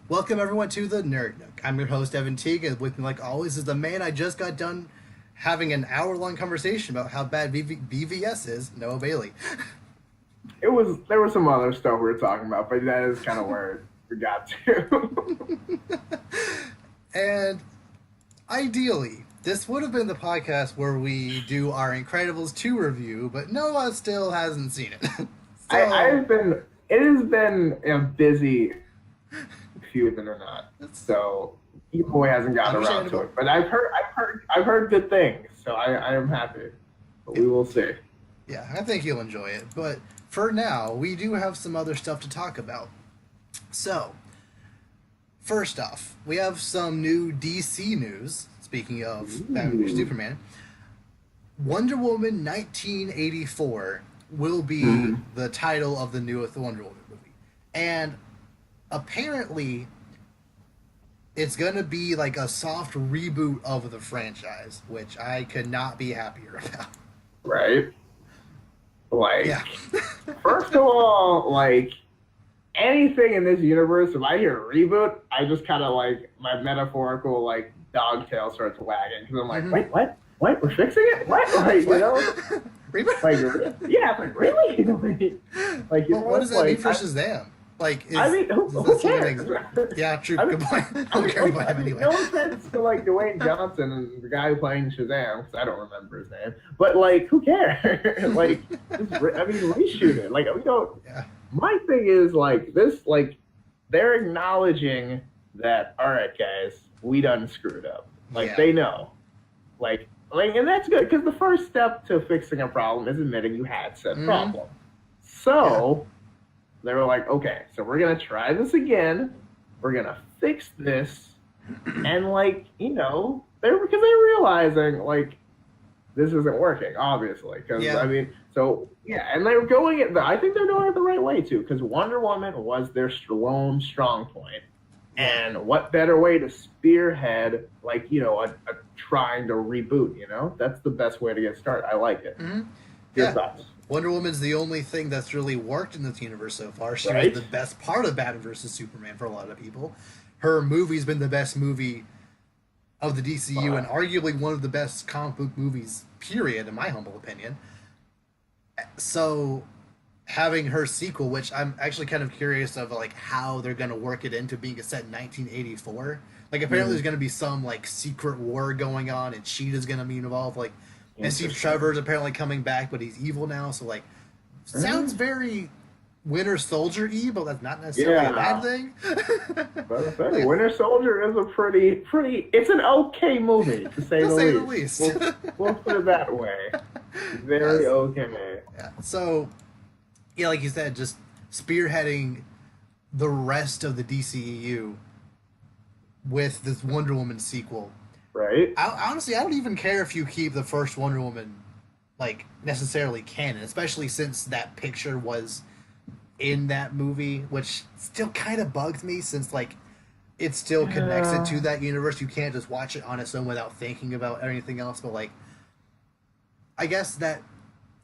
Welcome everyone to the Nerd Nook. I'm your host Evan Teague, and with me, like always, is the man I just got done having an hour-long conversation about how bad BVS is, Noah Bailey. There was some other stuff we were talking about, but that is kind of where we got to. And ideally, this would have been the podcast where we do our Incredibles 2 review, but Noah still hasn't seen it. It has been a busy few of them or not, so he boy hasn't gotten around to it. But I've heard good things, so I am happy. But we will see. Yeah, I think you'll enjoy it. But for now, we do have some other stuff to talk about. So, first off, we have some new DC news. Speaking of Batman vs Superman, Wonder Woman 1984 will be the title of the newest Wonder Woman movie, and apparently it's gonna be like a soft reboot of the franchise, which I could not be happier about. Right? Like, yeah. First of all, like, anything in this universe, if I hear reboot, I just kind of like my metaphorical like dog tail starts wagging because I'm like, wait, what? What? We're fixing it? What? Like, you know? Reboot? Like, yeah, like really? Like, well, what does that mean for Shazam? Like, who cares? Yeah, true. Good point. I don't care about him anyway. No offense to like Dwayne Johnson and the guy playing Shazam, because I don't remember his name. But like, who cares? Like, reshoot it. Like, we don't. Yeah. My thing is like this. Like, they're acknowledging that. All right, guys, we done screwed up. Like, they know. Like, and that's good because the first step to fixing a problem is admitting you had said problem. So they were like, okay, so we're gonna try this again. We're gonna fix this, and like, you know, they're realizing like this isn't working, obviously. Because I mean, so yeah, and they're going it. I think they're doing it the right way too. Because Wonder Woman was their lone strong point. And what better way to spearhead, like, you know, a trying to reboot, you know? That's the best way to get started. I like it. Your thoughts? Wonder Woman's the only thing that's really worked in this universe so far. She was the best part of Batman vs. Superman for a lot of people. Her movie's been the best movie of the DCU and arguably one of the best comic book movies, period, in my humble opinion. So having her sequel, which I'm actually kind of curious of, like, how they're going to work it into being set in 1984. Like, apparently there's going to be some, like, secret war going on, and Cheetah's going to be involved, like, and Steve Trevor's apparently coming back, but he's evil now, so, like, sounds very Winter Soldier-y, but that's not necessarily a bad thing. But Winter Soldier is a pretty, it's an okay movie, to say the least. We'll put it that way. Very okay. Yeah, so yeah, like you said, just spearheading the rest of the DCEU with this Wonder Woman sequel. Right. Honestly, I don't even care if you keep the first Wonder Woman, like, necessarily canon, especially since that picture was in that movie, which still kind of bugs me since, like, it still connects it to that universe. You can't just watch it on its own without thinking about anything else, but, like, I guess that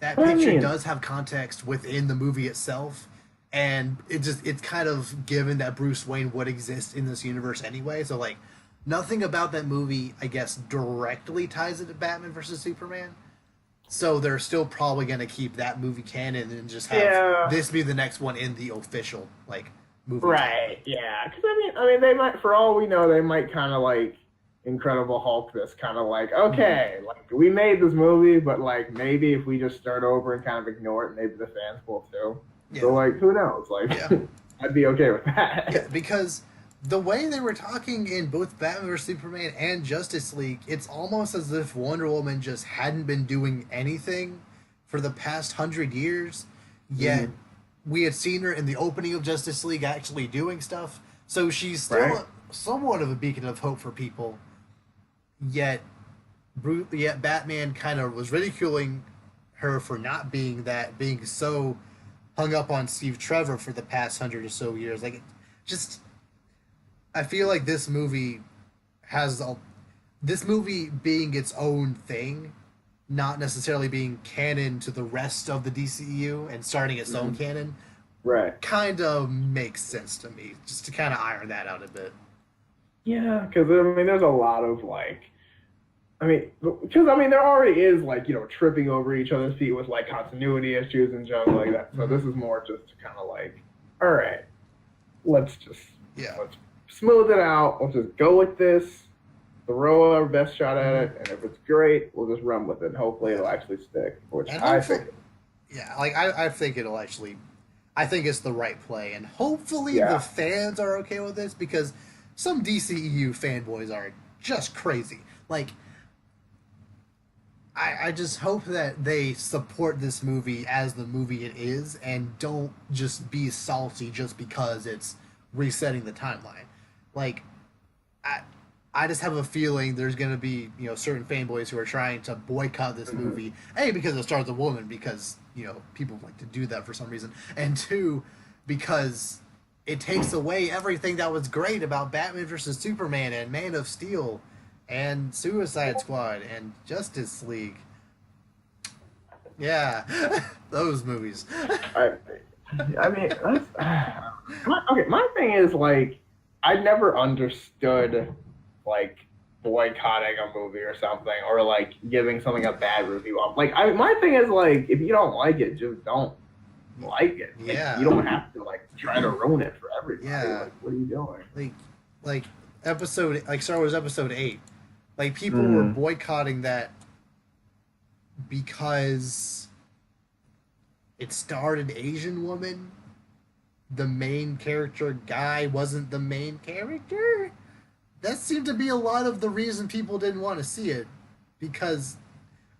picture does have context within the movie itself, and it's kind of given that Bruce Wayne would exist in this universe anyway, so like nothing about that movie, I guess, directly ties it to Batman versus Superman. So they're still probably going to keep that movie canon and just have this be the next one in the official like movie. Right? Yeah, because I mean, they might, for all we know, they might kind of like Incredible Hulk this, kind of like, okay, like we made this movie, but like maybe if we just start over and kind of ignore it, maybe the fans will too. So like, who knows? Like, I'd be okay with that. Yeah, because the way they were talking in both Batman vs Superman and Justice League, it's almost as if Wonder Woman just hadn't been doing anything for the past 100 years. Yet we had seen her in the opening of Justice League actually doing stuff. So she's still somewhat of a beacon of hope for people. Yet Batman kind of was ridiculing her for not being that, being so hung up on Steve Trevor for the past 100 or so years. Like, I feel like this movie being its own thing, not necessarily being canon to the rest of the DCEU and starting its own canon, Right. kind of makes sense to me, just to kind of iron that out a bit. Yeah, because I mean, there's a lot of like, I mean, because I mean, there already is like tripping over each other's feet with like continuity issues and junk like that. So this is more just to kind of like, all right, let's smooth it out. Let's just go with this, throw our best shot at it, and if it's great, we'll just run with it. And hopefully, it'll actually stick. Which I think. Yeah, like I think it'll actually. I think it's the right play, and hopefully the fans are okay with this, because some DCEU fanboys are just crazy. Like, I just hope that they support this movie as the movie it is, and don't just be salty just because it's resetting the timeline. Like, I just have a feeling there's going to be, certain fanboys who are trying to boycott this movie. A, because it stars a woman, because, people like to do that for some reason. And two, because it takes away everything that was great about Batman vs. Superman and Man of Steel and Suicide Squad and Justice League. Yeah, those movies. I mean, that's, okay, my thing is, like, I never understood like boycotting a movie or something, or like giving something a bad review. Like, my thing is, like, if you don't like it, just don't like it. Like, yeah, you don't have to like try to ruin it for everybody. Yeah, like, what are you doing? Like Star Wars Episode 8. Like, people were boycotting that because it starred an Asian woman. The main character guy wasn't the main character. That seemed to be a lot of the reason people didn't want to see it. Because,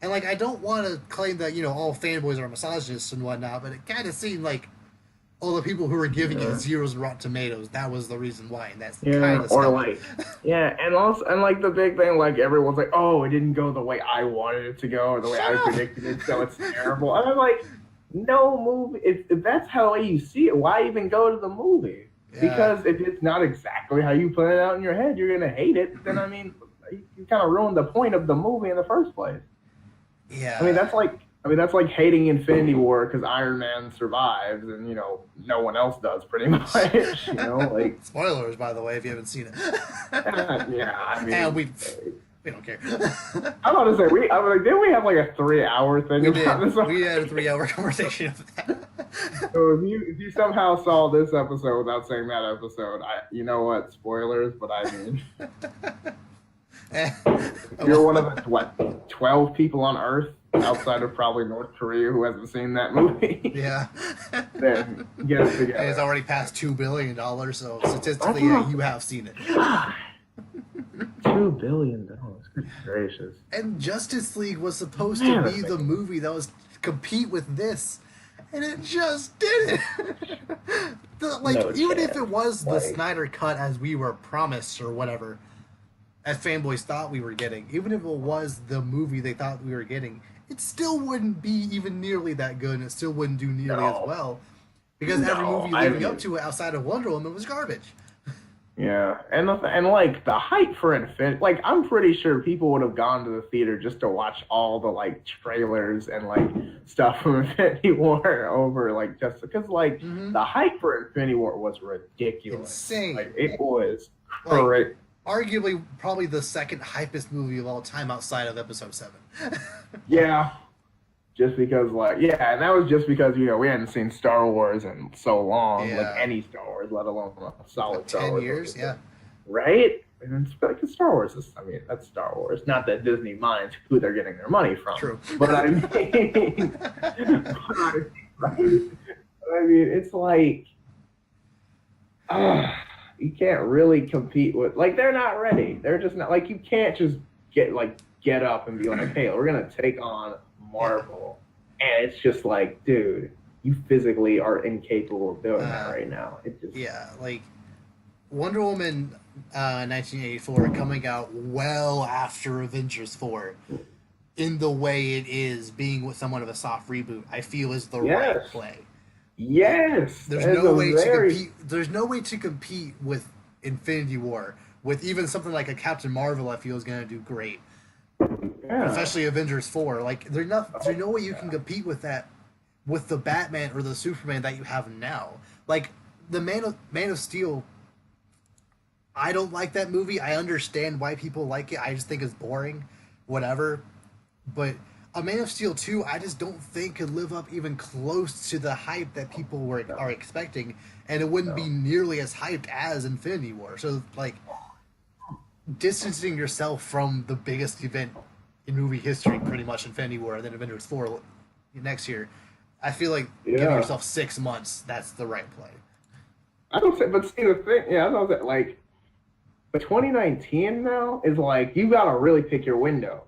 and like, I don't want to claim that, all fanboys are misogynists and whatnot, but it kind of seemed like all the people who were giving it zeros and Rotten Tomatoes, that was the reason why. And that's kind of or like, and also, and like the big thing, like, everyone's like, oh, it didn't go the way I wanted it to go, or the way I predicted it, so it's terrible. And I'm like, no movie, if that's how you see it, why even go to the movie? Yeah. Because if it's not exactly how you put it out in your head, you're going to hate it. Then, I mean, you kind of ruined the point of the movie in the first place. Yeah. I mean, that's like hating Infinity War because Iron Man survives and, no one else does, pretty much. Like, spoilers, by the way, if you haven't seen it. Yeah, I mean, and we don't care. I'm about to say, didn't we have like a 3-hour thing about this? We had a 3-hour conversation of that. So if you somehow saw this episode without saying that episode, you know what? Spoilers, but I mean, you're one of the 12 people on Earth outside of probably North Korea who hasn't seen that movie. Yeah. Then get it together. And it's already passed $2 billion, so statistically, you have seen it. $2 billion. Good gracious. And Justice League was supposed to be the movie that was compete with this, and it just didn't. Even if it was the Snyder Cut as we were promised or whatever, as fanboys thought we were getting, even if it was the movie they thought we were getting, it still wouldn't be even nearly that good, and it still wouldn't do nearly as well, because every movie leading up to it outside of Wonder Woman was garbage. Yeah, and like the hype for Infinity, like, I'm pretty sure people would have gone to the theater just to watch all the like trailers and like stuff from Infinity War over, like, just because like the hype for Infinity War was ridiculous, insane. Like, it was great. Arguably, probably the second hypest movie of all time outside of Episode 7. Yeah. Just because, like, and that was just because, we hadn't seen Star Wars in so long, like any Star Wars, let alone a solid like Star Wars. 10 years, yeah. Right? And it's like Star Wars that's Star Wars. Not that Disney minds who they're getting their money from. True. But I mean, it's like, you can't really compete with, like, they're not ready. They're just not, like, you can't just get up and be like, hey, we're going to take on Marvel, and it's just like, dude, you physically are incapable of doing that right now. It just like Wonder Woman 1984 coming out well after Avengers 4 in the way it is, being with somewhat of a soft reboot, I feel is the right play. Yes. There's no way to compete with Infinity War, with even something like a Captain Marvel. I feel is going to do great. Yeah. Especially Avengers 4. Like, there's no way you can compete with that with the Batman or the Superman that you have now. Like the Man of Steel, I don't like that movie. I understand why people like it. I just think it's boring, whatever. But a Man of Steel 2, I just don't think could live up even close to the hype that people are expecting, and it wouldn't be nearly as hyped as Infinity War. So like distancing yourself from the biggest event in movie history, pretty much Infinity War, and then Avengers 4 next year. I feel like giving yourself 6 months, that's the right play. I don't say, but see the thing, I don't say, like, but 2019 now is like, you got to really pick your window.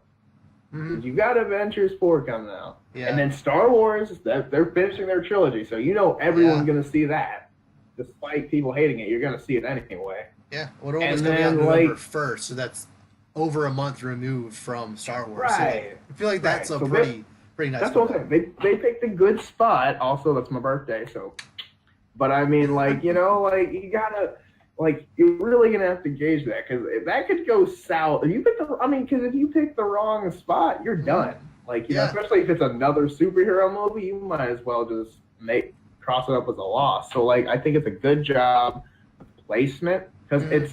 Mm-hmm. You got Avengers 4 coming out. Yeah. And then Star Wars, they're finishing their trilogy, so you know everyone's going to see that. Despite people hating it, you're going to see it anyway. Yeah, well, it's going to be on November 1st, so that's over a month removed from Star Wars. Right. So, like, I feel like that's a pretty nice. That's what I'm saying. They picked a good spot. Also, that's my birthday, so. But I mean, like, you know, like you gotta, like, you're really gonna have to gauge that because that could go south. If you pick because if you pick the wrong spot, you're done. Like, you know, especially if it's another superhero movie, you might as well just cross it up as a loss. So, like, I think it's a good job placement because it's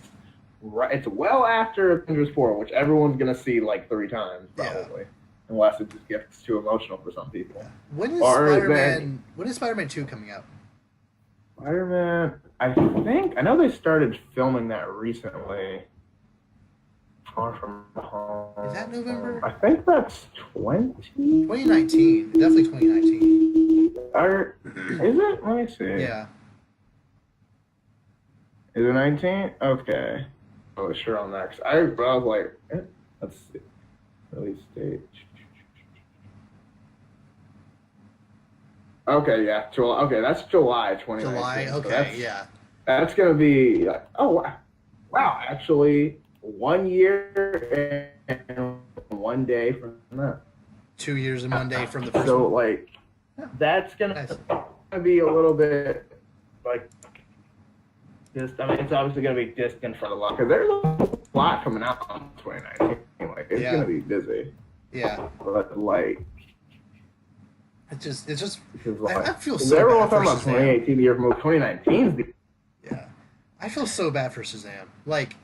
well after Avengers 4, which everyone's gonna see like 3 times probably. Unless it just gets too emotional for some people. When is Spider-Man 2 coming out? Spider-Man, I know they started filming that recently. Far From Home. Is that November? I think that's 2019. Definitely 2019. Is it? Let me see. Yeah. Is it 19? Okay. I was sure on that. I was like, let's see. Release date. Okay, yeah. Okay, that's July 2019. July, okay, so that's going to be, like, oh, wow. Actually, 1 year and 1 day from that. 2 years and 1 day from the first So, one. like, that's going to be a little bit, like, it's obviously going to be distant for the lot. Because there's a lot coming out in 2019. Like, it's going to be busy. Yeah. But, like, It's just. Like, I feel so bad. Everyone's talking about 2018, the year from 2019. Yeah, I feel so bad for Shazam. Like,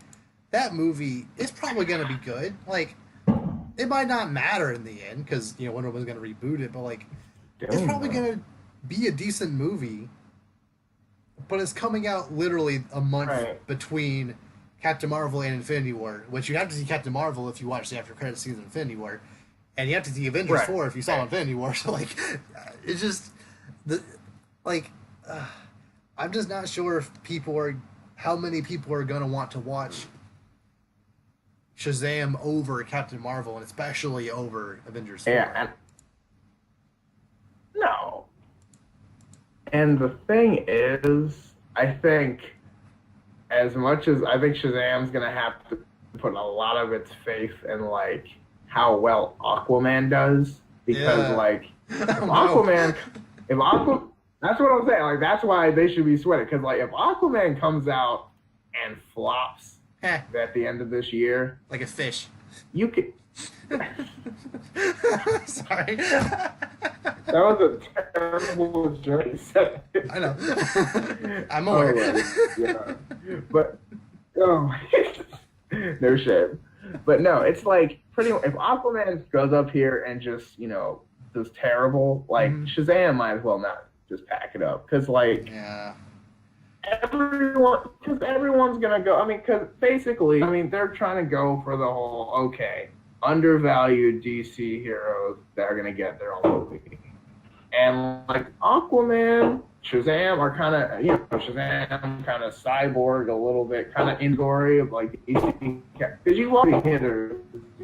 that movie is probably gonna be good. Like, it might not matter in the end because Wonder Woman's gonna reboot it, but like, it's probably gonna be a decent movie. But it's coming out literally a month between Captain Marvel and Infinity War, which you have to see Captain Marvel if you watch the after credits scenes of Infinity War. And you have to see Avengers 4 if you saw Infinity War. So, like, it's just... I'm just not sure if how many people are going to want to watch Shazam over Captain Marvel, and especially over Avengers 4. Yeah. No. And the thing is, I think, as much as I think Shazam's going to have to put a lot of its faith in, like, how well Aquaman does, because that's what I'm saying. Like, that's why they should be sweating. Because, like, if Aquaman comes out and flops at the end of this year, like a fish, you could. Sorry, that was a terrible joke. I know. I'm aware. But no shame. But no, it's like pretty much if Aquaman goes up here and just, does terrible, like Shazam might as well not just pack it up. Because, like, everyone's going to go. I mean, because basically, they're trying to go for the whole, undervalued DC heroes that are going to get their own movie. And, like, Aquaman, Shazam are kind of, Shazam kind of cyborg a little bit, kind of ingory of like DC. Because you already hit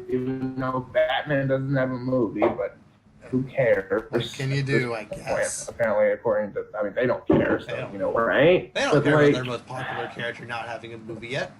even though Batman doesn't have a movie, but who cares? What can you do, I guess? Apparently, according to, they don't care, so, right? They don't care about their most popular character not having a movie yet.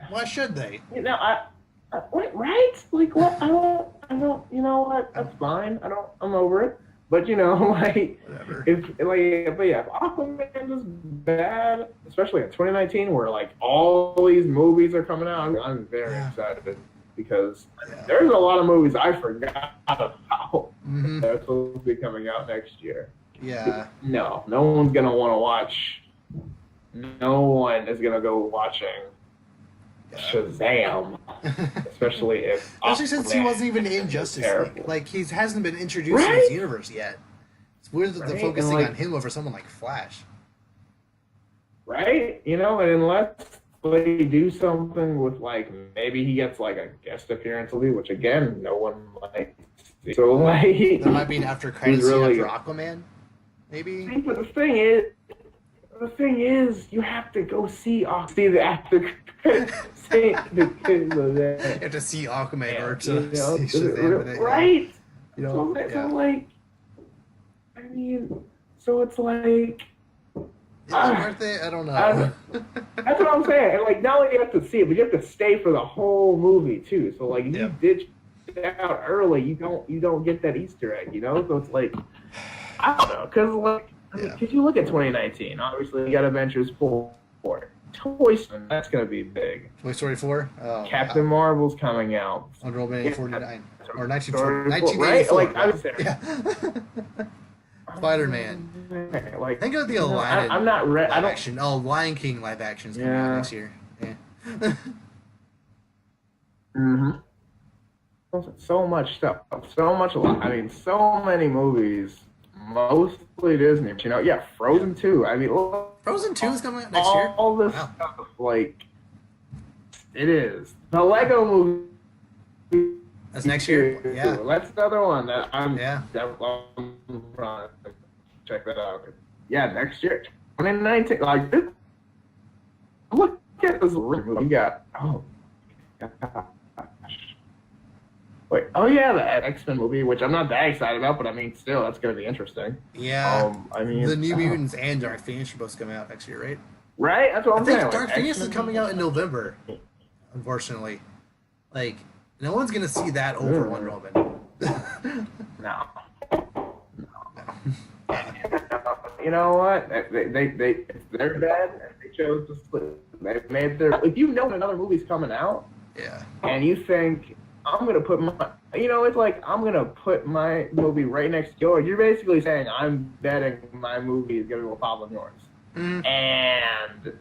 Why should they? Right? Like, what? I don't, you know what? That's fine. I'm over it. But, whatever. if Aquaman is bad, especially in 2019, where, like, all these movies are coming out, I'm very excited because there's a lot of movies I forgot about that are supposed to be coming out next year. Yeah. No one's gonna want to watch. No one is gonna go watching Shazam, especially since he wasn't even in Justice League. Like he hasn't been introduced in Right? this universe yet. It's weird that they're focusing like, on him over someone like Flash. Right? You know, and unless they do something with like maybe he gets like a guest appearance, which again no one likes. So like there might be an after credits scene after Aquaman, maybe. But the thing is, you have to go see the after credits scene. You have to see Aquaman or to see Shazam, right? You know, so like, I mean, so it's like. Is it worth it? I don't know. That's what I'm saying. And like, not only do you have to see it, but you have to stay for the whole movie too. So like, if you ditch it out early, you don't get that Easter egg, you know. So it's like, I don't know, because like, because you look at 2019, obviously you got Avengers 4, Toy Story, that's gonna be big. Toy Story 4, Captain Marvel's coming out. Wonder Woman 49 or 1984. Right? Like I was there. Yeah. Spider-Man. Like, think of the Aladdin. I'm not ready. Live action. Oh, Lion King live action's coming out next year. Yeah. So much stuff. So many movies. Mostly Disney. But, you know, Frozen 2. I mean, Frozen 2 is coming out next year. All this stuff, like, it is. The Lego movie. That's next year. Yeah. That's another one that I'm. Yeah. Check that out. Yeah, next year, 2019. Like, look at this movie. You got. Oh, gosh. Wait. Oh yeah, the X-Men movie, which I'm not that excited about, but I mean, still, that's gonna be interesting. Yeah. I mean, the New Mutants and Dark Phoenix are both coming out next year, right? Right. That's what I'm saying. Dark Phoenix is coming out in November. Unfortunately, like. No one's gonna see that over Wonder Woman. No. You know what? They're bad. They chose to split. They made their. If you know another movie's coming out, and you think I'm gonna put my, it's like I'm gonna put my movie right next to yours. You're basically saying I'm betting my movie is gonna go pop than yours. And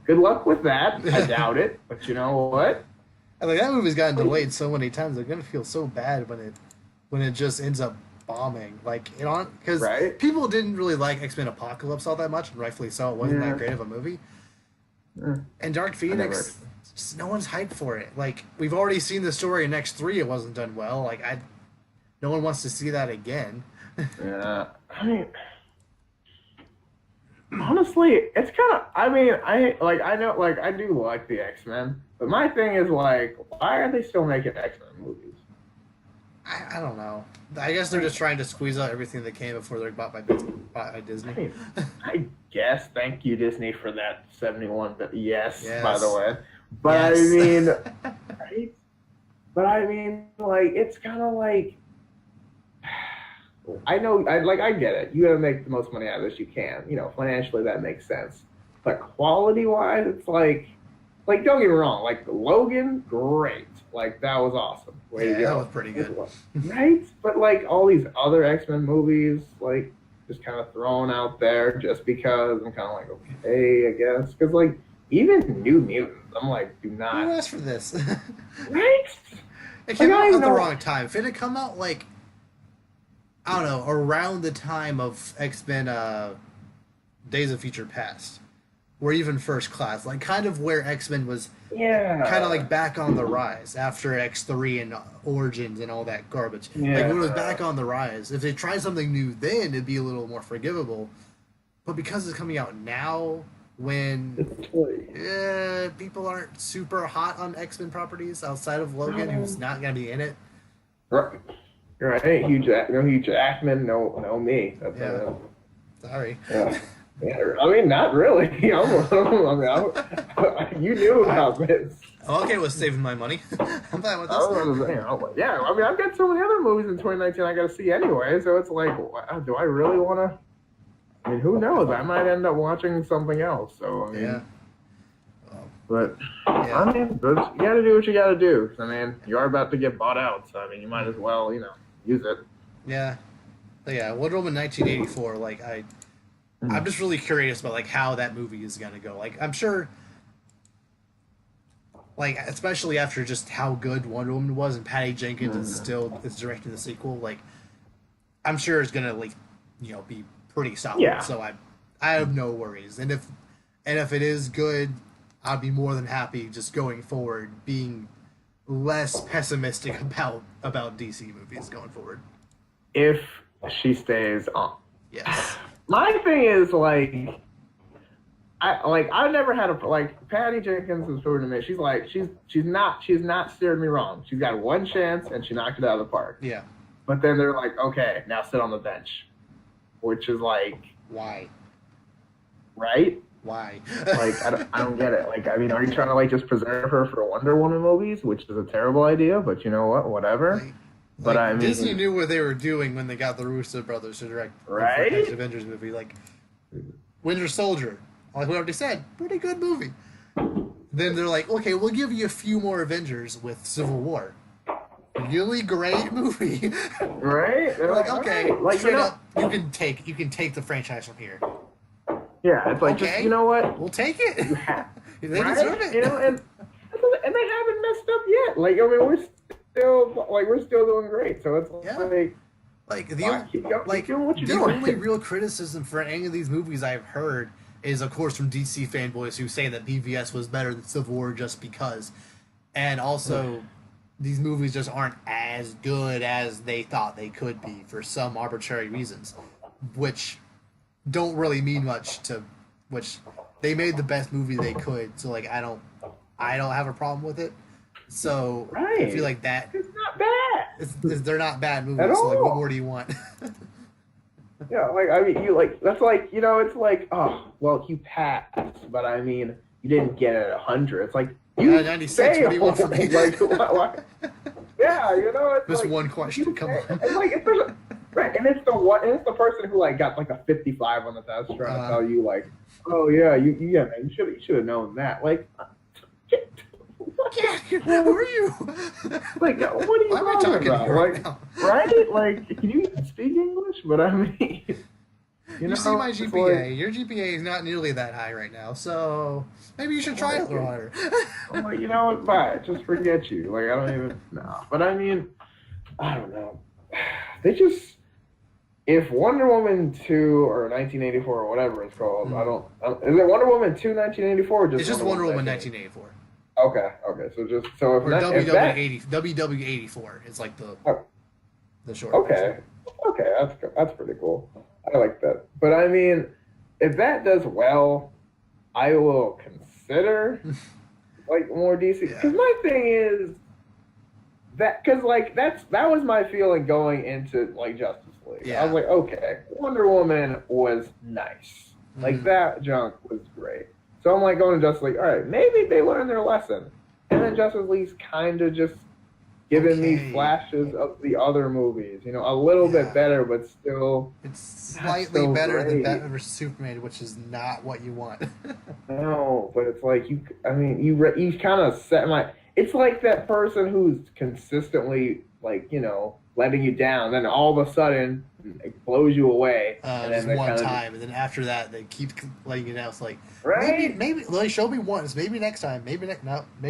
good luck with that. I doubt it, but you know what? And like that movie's gotten delayed so many times, they're gonna feel so bad when it just ends up bombing. Like because people didn't really like X-Men Apocalypse all that much, and rightfully so. It wasn't that great of a movie. And Dark Phoenix, just no one's hyped for it. Like we've already seen the story in X3, it wasn't done well. Like no one wants to see that again. I mean. Honestly, it's kind of. I mean, I do like the X-Men, but my thing is like, why are they still making X-Men movies? I don't know. I guess they're just trying to squeeze out everything they can before they're bought by Disney. I mean, I guess. Thank you, Disney, for that 71. But yes, by the way. But I mean, right? But I mean, like, it's kind of like. I know, I get it. You gotta make the most money out of this you can. Financially that makes sense. But quality-wise, it's like don't get me wrong. Like Logan, great. Like that was awesome. Way to go. That was pretty good. Right? But like all these other X-Men movies, like just kind of thrown out there just because I'm kind of like, okay, I guess. Because like even New Mutants, I'm like, do not. Who asked for this? Right? It came out at the wrong time. If it had come out like. I don't know, around the time of X-Men Days of Future Past, or even First Class, like kind of where X-Men was kind of like back on the rise after X3 and Origins and all that garbage. Like when it was back on the rise, if they tried something new then, it'd be a little more forgivable. But because it's coming out now, when people aren't super hot on X-Men properties outside of Logan, who's not going to be in it. Right. Right, huge Ackman, no me. Sorry. Yeah. I mean, not really. You knew about this. I'm okay with saving my money. I'm fine with this. Yeah, I mean, I've got so many other movies in 2019 I got to see anyway, so it's like, do I really want to? I mean, who knows? I might end up watching something else. So I mean, but I mean, you got to do what you got to do. I mean, you are about to get bought out, so I mean, you might as well, use it. Yeah. Yeah, Wonder Woman 1984. Like I'm just really curious about like how that movie is gonna go. Like I'm sure, like especially after just how good Wonder Woman was, and Patty Jenkins is directing the sequel. Like I'm sure it's gonna like be pretty solid. Yeah. So I have no worries. And if it is good, I'd be more than happy just going forward being less pessimistic about DC movies going forward. If she stays on. Yes. My thing is like I've never had a like Patty Jenkins has proven to me. She's not steered me wrong. She's got one chance and she knocked it out of the park. Yeah. But then they're like, okay, now sit on the bench, which is like why? Right? Why? Like I don't get it. Like I mean, are you trying to like just preserve her for Wonder Woman movies, which is a terrible idea? But you know what? Whatever. But I mean, Disney knew what they were doing when they got the Russo brothers to direct the next Avengers movie. Like Winter Soldier, like we already said, pretty good movie. Then they're like, okay, we'll give you a few more Avengers with Civil War. Really great movie. Right? They're like, okay, like, straight up, you can take the franchise from here. Yeah, it's like, okay, just, you know what? We'll take it. They deserve it. You know, and they haven't messed up yet. Like, I mean, we're still doing great. So it's like the only real criticism for any of these movies I've heard is, of course, from DC fanboys who say that BVS was better than Civil War just because, and also these movies just aren't as good as they thought they could be for some arbitrary reasons, which don't really mean much to which they made the best movie they could. So like I don't have a problem with it. So I feel like that it's not bad. They're not bad movies. So like, what more do you want? Yeah, like I mean, you like that's like it's like oh well you passed, but I mean you didn't get it 100. It's like you 96. What do you want from me? Like, what? Yeah, it's just like, one question. Come on. And like and it's the person who like got like a 55 on the test trying to tell you like, oh yeah, man, you should have known that. Like, who are you? Like, what are you talking about? Like, now? Right? Like, can you even speak English? But I mean, you see my GPA. Like, your GPA is not nearly that high right now, so maybe you should try it a little harder. I'm like, you know what? Bye. Just forget you. Like, I don't even know. But I mean, I don't know. They just. If Wonder Woman 2 or 1984 or whatever it's called, is it Wonder Woman 2 1984 or just it's just Wonder Woman 1984. Okay, so if or WW84 is like the short. Okay, that's pretty cool. I like that. But I mean, if that does well, I will consider like more DC. Because my thing is because like that was my feeling going into like Justice League. I was like, okay, Wonder Woman was nice. Like that junk was great. So I'm like going to Justice League. All right, maybe they learned their lesson. And then Justice League's kind of just giving me flashes of the other movies. A little bit better, but still. It's slightly better than Batman vs Superman, which is not what you want. No, but it's like you kind of set my. It's like that person who's consistently like letting you down, then all of a sudden it blows you away. And then one time, and then after that they keep letting you down. It's like maybe like, show me once, maybe next time, maybe next no. I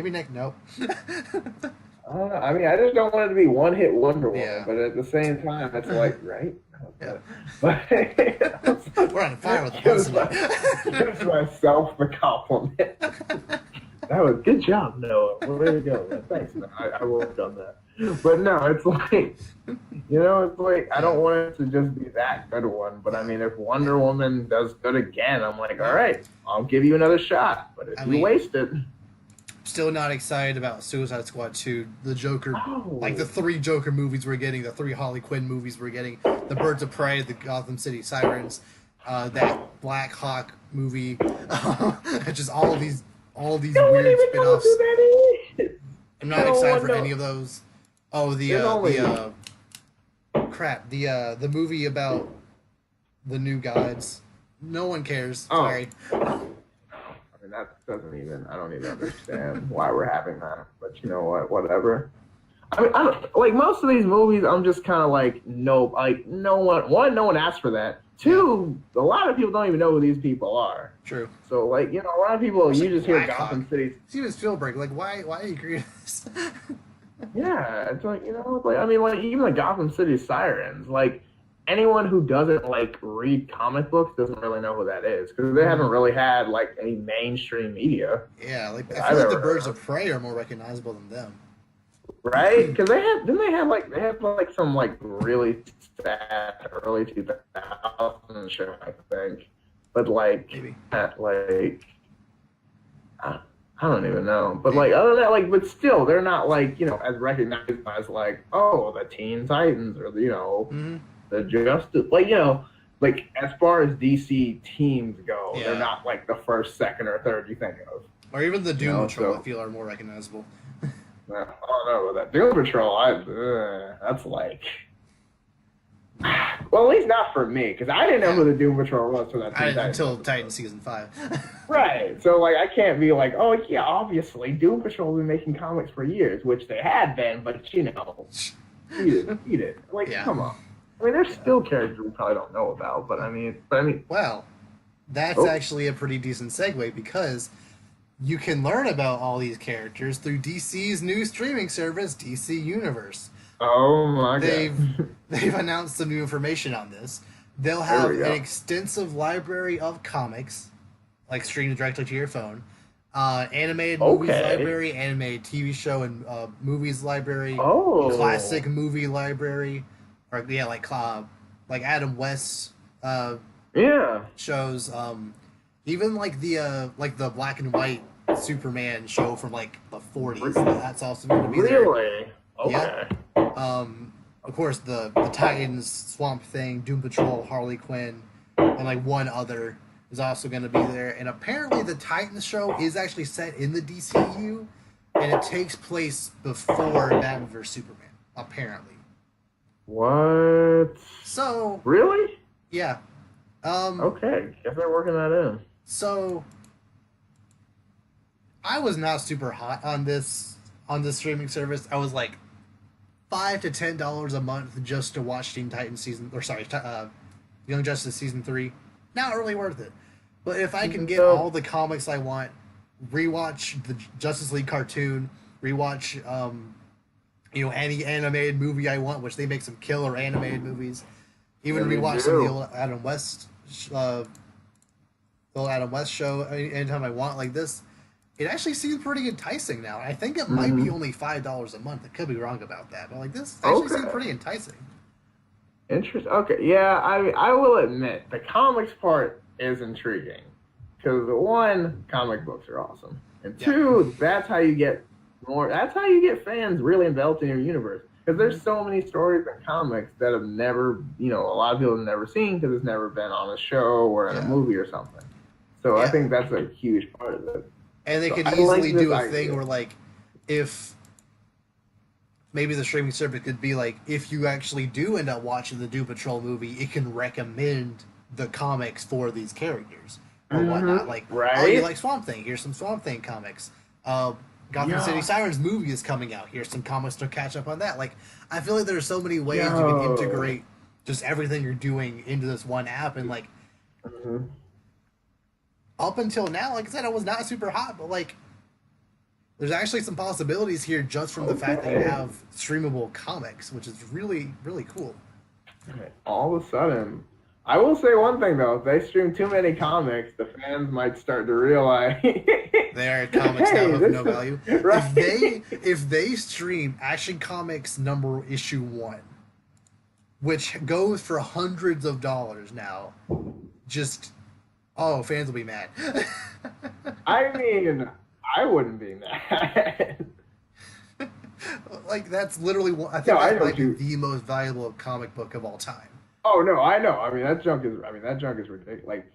don't know. I mean, I just don't want it to be one hit Wonder Woman, but at the same time, it's like right. Yeah. But we're on fire with the gives myself the compliment. That was good job, Noah. Well, there you go. Thanks, man. I worked on that. But no, it's like, it's like I don't want it to just be that good one. But I mean, if Wonder Woman does good again, I'm like, all right, I'll give you another shot. But if you waste it. Still not excited about Suicide Squad 2, the Joker, like the 3 Joker movies we're getting, the 3 Harley Quinn movies we're getting, the Birds of Prey, the Gotham City Sirens, that Black Hawk movie, just all these weird spin-offs. I'm not excited for any of those. Oh, the movie about the new gods. No one cares. Sorry. I mean, that doesn't even. I don't even understand why we're having that. But you know what? Whatever. I mean, I don't, like most of these movies, I'm just kind of like, nope. Like, no one asked for that. Two, a lot of people don't even know who these people are. True. So, like, you know, a lot of people, you just hear Blackhawk. Gotham City. Steven Spielberg, like, why are you creating this? Yeah, it's like, you know, like, I mean, like, even the Gotham City Sirens, like, anyone who doesn't, like, read comic books doesn't really know who that is, because they haven't really had, like, any mainstream media. Yeah, like, I feel like the Birds of Prey are more recognizable than them. Right? Because they had some, like, really sad early 2000s show, I think. But, like, maybe. I don't even know. But, like, other than that, like, but still, they're not, like, you know, as recognized as, like, oh, the Teen Titans or, you know, the Justice. Like, you know, like, as far as DC teams go, they're not, like, the first, second, or third you think of. Or even the Doom Patrol, I feel, are more recognizable. I don't know about that. Doom Patrol, that's, like... Well, at least not for me, because I didn't know who the Doom Patrol was for that. Until Titan Season 5. Right. So, like, I can't be like, oh, yeah, obviously, Doom Patrol has been making comics for years, which they had been, but, you know, eat it. Like, come on. I mean, there's still characters we probably don't know about, but I mean... Well, that's actually a pretty decent segue, because you can learn about all these characters through DC's new streaming service, DCUniverse. Oh my god. They've announced some new information on this. They'll have an extensive library of comics, like streamed directly to your phone, animated movies library, animated TV show and movies library, classic movie library, or like Adam West shows, even like the black and white Superman show from like the 40s. That's also going to be there. Really? Okay. Yeah. Of course, the Titans, Swamp Thing, Doom Patrol, Harley Quinn, and like one other is also going to be there. And apparently, the Titans show is actually set in the DCU, and it takes place before Batman vs Superman. Apparently. What? So. Really? Yeah. Okay, guess they're working that in. So. I was not super hot on this streaming service. I was like $5 to $10 a month just to watch Teen Titans Young Justice Season 3. Not really worth it. But if I can get all the comics I want, rewatch the Justice League cartoon, rewatch any animated movie I want, which they make some killer animated movies, even rewatch some of the old Adam West show anytime I want, like this. It actually seems pretty enticing now. I think it might be only $5 a month. I could be wrong about that, but like this actually seems pretty enticing. Interesting. Okay, yeah, I will admit the comics part is intriguing because one, comic books are awesome, and two, that's how you get fans really enveloped in your universe. Because there's so many stories in comics that have never, a lot of people have never seen because it's never been on a show or in a movie or something. So I think that's a huge part of it. And they could easily do a thing where, like, if maybe the streaming service could be like, if you actually do end up watching the Doom Patrol movie, it can recommend the comics for these characters or whatnot. Like, oh, you like Swamp Thing? Here's some Swamp Thing comics. Gotham City Sirens movie is coming out. Here's some comics to catch up on that. Like, I feel like there's so many ways you can integrate just everything you're doing into this one app, and like. Up until now, like I said, I was not super hot, but like, there's actually some possibilities here just from the fact that you have streamable comics, which is really, really cool. All of a sudden, I will say one thing though: if they stream too many comics, the fans might start to realize they are comics now of no value. Right? If they stream Action Comics issue 1, which goes for hundreds of dollars now, fans will be mad. I mean, I wouldn't be mad. Like, that's literally that might be the most valuable comic book of all time. Oh no, I know. I mean, that junk is ridiculous. Like,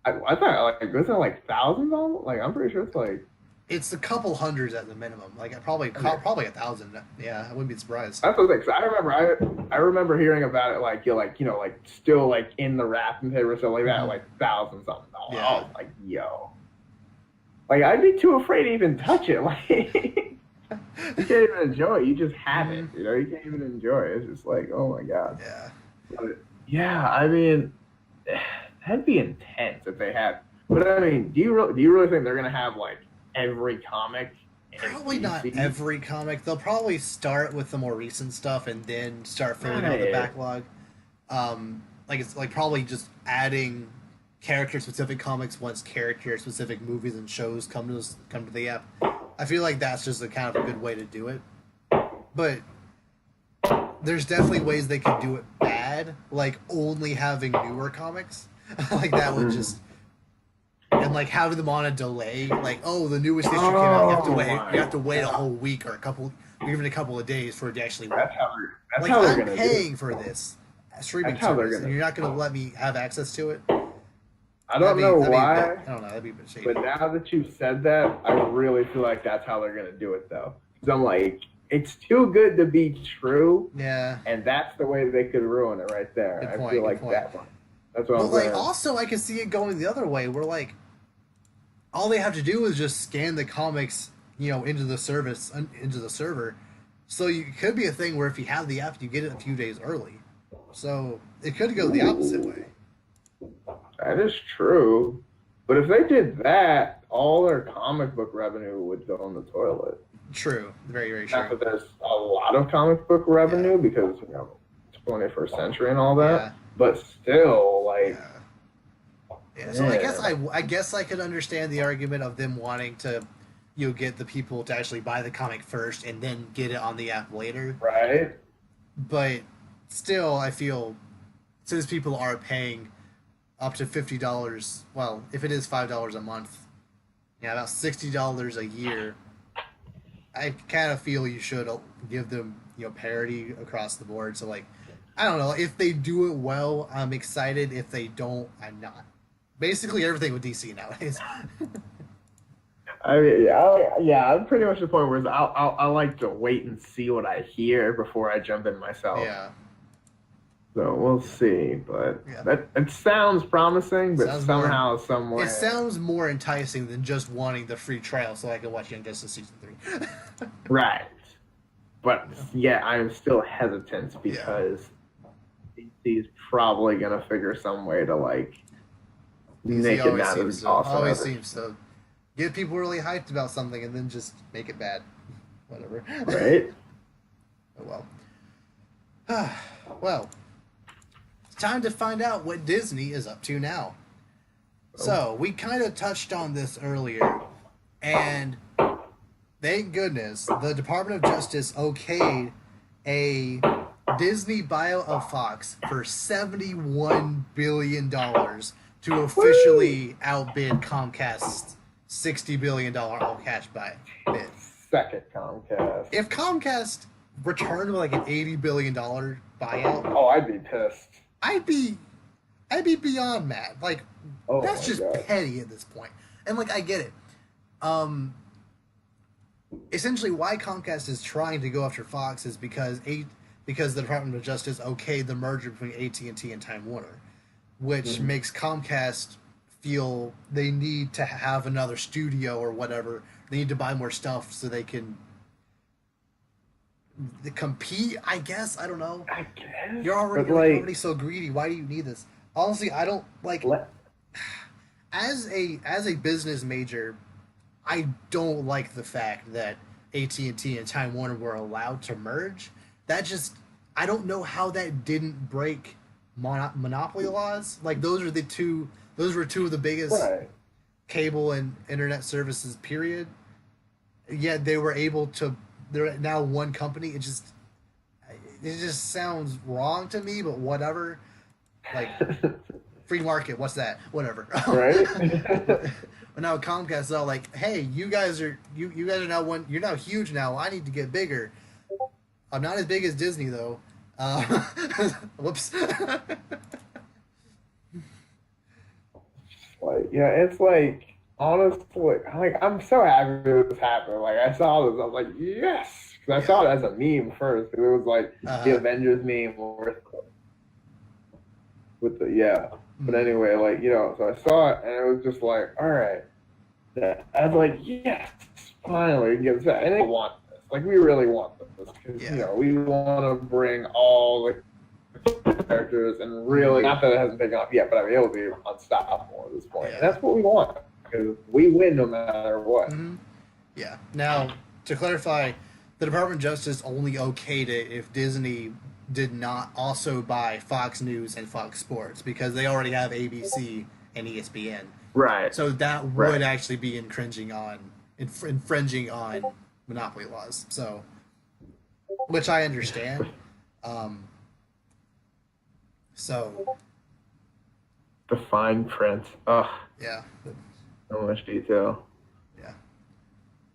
I thought like $1,000. Like, I'm pretty sure it's like. It's a couple hundreds at the minimum. Like, probably 1,000. Yeah, I wouldn't be surprised. That's what I remember hearing about it. Like, still like in the wrapping paper or something like that. Like $1,000 something. Yeah. I was like, yo. Like, I'd be too afraid to even touch it. Like. You can't even enjoy it. You just have it. You know, you can't even enjoy it. It's just like, oh my god. Yeah. But, yeah, I mean, that'd be intense if they had. But I mean, do you really think they're gonna have like every comic? Probably not every comic. They'll probably start with the more recent stuff and then start filling out the backlog. Like it's like probably just adding character-specific comics once character-specific movies and shows come to the app. I feel like that's just a kind of a good way to do it. But there's definitely ways they could do it bad, like only having newer comics. Like that would just and like having them on a delay, like the newest issue came out, you have to wait a whole week or even a couple of days for it to actually. That's like how I'm paying for this streaming service, and you're not going to let me have access to it. I don't know why. I don't know. That'd be a bit shady. But now that you've said that, I really feel like that's how they're going to do it, though. Because I'm like, it's too good to be true. Yeah. And that's the way they could ruin it right there. Good point, I feel like that one. That's what I'm saying. Also, I can see it going the other way, where like all they have to do is just scan the comics, into the server. So it could be a thing where if you have the app, you get it a few days early. So it could go the opposite way. That is true. But if they did that, all their comic book revenue would go in the toilet. True. Very, very true. Not that there's a lot of comic book revenue because, 21st century and all that. Yeah. But still, like... Yeah, so I guess I could understand the argument of them wanting to, get the people to actually buy the comic first and then get it on the app later. Right. But still, I feel since people are paying up to $50, well, if it is $5 a month, about $60 a year, I kind of feel you should give them, parity across the board. So, like, I don't know. If they do it well, I'm excited. If they don't, I'm not. Basically everything with DC nowadays. I mean, I'm pretty much the point where I like to wait and see what I hear before I jump in myself. Yeah. So we'll see, but it sounds promising, but somewhere it sounds more enticing than just wanting the free trial so I can watch Young Justice season 3. Right. But I'm still hesitant because DC's probably gonna figure some way to like. He always seems to get people really hyped about something and then just make it bad. Whatever. Right? Oh well. Well, it's time to find out what Disney is up to now. So, we kind of touched on this earlier, and thank goodness the Department of Justice okayed a Disney buyout of Fox for $71 billion to officially outbid Comcast's $60 billion all-cash bid. Second Comcast. If Comcast returned with like an $80 billion buyout... Oh, I'd be pissed. I'd be beyond mad. Like, that's just petty at this point. And, like, I get it. Essentially, why Comcast is trying to go after Fox is because the Department of Justice okayed the merger between AT&T and Time Warner, which makes Comcast feel they need to have another studio or whatever. They need to buy more stuff so they can compete, I guess. I don't know. I guess. You're already so greedy. Why do you need this? Honestly, I don't like... As a business major, I don't like the fact that AT&T and Time Warner were allowed to merge. That just... I don't know how that didn't break monopoly laws. Like, those were two of the biggest cable and internet services, period. Yet they were able to... They're now one company. It just sounds wrong to me, but whatever. Like, free market, what's that? Whatever. Right? But now Comcast is all like, hey, you guys are now one, you're now huge now. I need to get bigger. I'm not as big as Disney though. Whoops. It's like, honestly, like, I'm so happy this happened. Like, I saw this, I was like, yes! Because I saw it as a meme first. It was like the Avengers meme with the, But anyway, like, so I saw it, and it was just like, all right. I was like, yes, finally, get that. And I want this. Like, we really want this because we want to bring all the characters and really, not that it hasn't taken off yet, but I mean, it'll be unstoppable at this point. And that's what we want because we win no matter what. Yeah. Now, to clarify, the Department of Justice only okayed it if Disney did not also buy Fox News and Fox Sports because they already have ABC and ESPN. Right. So that would actually be infringing on monopoly laws. So, which I understand. So. The fine print. Ugh. Yeah. So much detail. Yeah.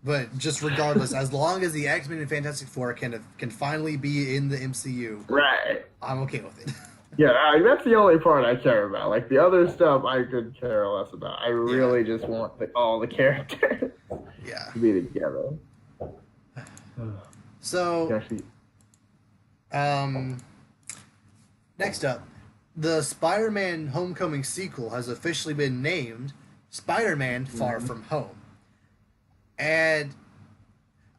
But just regardless, as long as the X-Men and Fantastic Four can finally be in the MCU, right, I'm okay with it. Yeah, that's the only part I care about. Like, the other stuff, I could care less about. I really just want all the characters to be together. So, next up, the Spider-Man Homecoming sequel has officially been named Spider-Man Far From Home. And